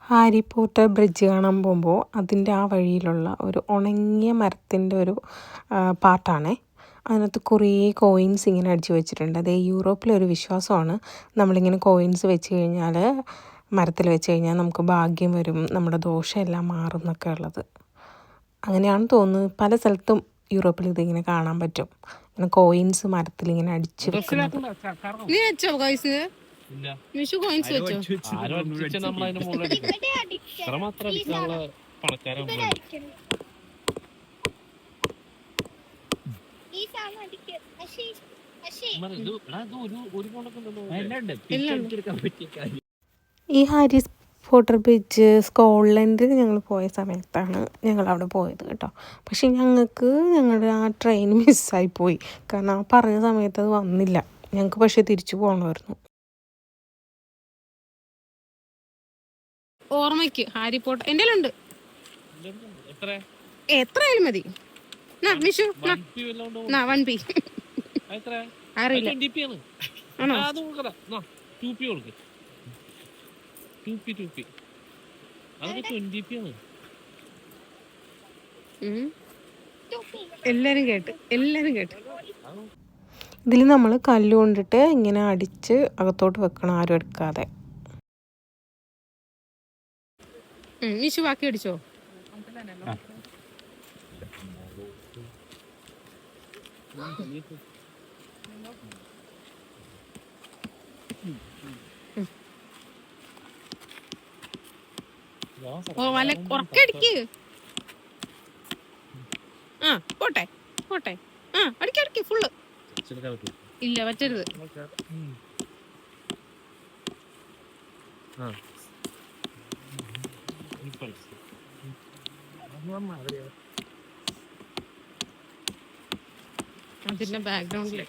Harry Potter bridge കാണാൻ പോകുമ്പോൾ അതിൻ്റെ ആ വഴിയിലുള്ള ഒരു ഉണങ്ങിയ മരത്തിൻ്റെ ഒരു പാർട്ടാണേ. അതിനകത്ത് കുറേ കോയിൻസ് ഇങ്ങനെ അടിച്ചു വെച്ചിട്ടുണ്ട്. അത് യൂറോപ്പിലൊരു വിശ്വാസമാണ്, നമ്മളിങ്ങനെ കോയിൻസ് വെച്ച് കഴിഞ്ഞാൽ, മരത്തിൽ വെച്ച് കഴിഞ്ഞാൽ നമുക്ക് ഭാഗ്യം വരും, നമ്മുടെ ദോഷമെല്ലാം മാറും എന്നൊക്കെ ഉള്ളത്. അങ്ങനെയാണെന്ന് തോന്നുന്നു. പല സ്ഥലത്തും യൂറോപ്പിൽ ഇതിങ്ങനെ കാണാൻ പറ്റും, ഇങ്ങനെ കോയിൻസ് മരത്തിൽ ഇങ്ങനെ അടിച്ച് വെക്കുന്നത്. ഈ ഹാരി പോട്ടർ ബ്രിഡ്ജ് സ്കോട്ട്ലൻഡിൽ ഞങ്ങൾ പോയ സമയത്താണ് ഞങ്ങൾ അവിടെ പോയത് കേട്ടോ. പക്ഷെ ഞങ്ങൾക്ക് ഞങ്ങളുടെ ആ ട്രെയിൻ മിസ്സായിപ്പോയി, കാരണം ആ പറഞ്ഞ സമയത്ത് അത് വന്നില്ല. ഞങ്ങൾക്ക് പക്ഷേ തിരിച്ചു പോകണമായിരുന്നു. ഓർമ്മയ്ക്ക് ഹാരി പോട്ടർ എൻ്റെ ഉണ്ട്, എത്രയായാലും മതി. അറിയില്ല. എല്ലാരും കേട്ട്. ഇതിൽ നമ്മൾ കല്ലുകൊണ്ടിട്ട് ഇങ്ങനെ അടിച്ച് അകത്തോട്ട് വെക്കണം, ആരും എടുക്കാതെ. മിഷു ബാക്കി അടിച്ചോ? ഉറക്കടിക്ക്. പോട്ടെ അടിക്കടിക്ക് ഫുള്ള്. ഇല്ല, പറ്റരുത്. അതിന്റെ ബാക്ക്ഗ്രൗണ്ടിൽ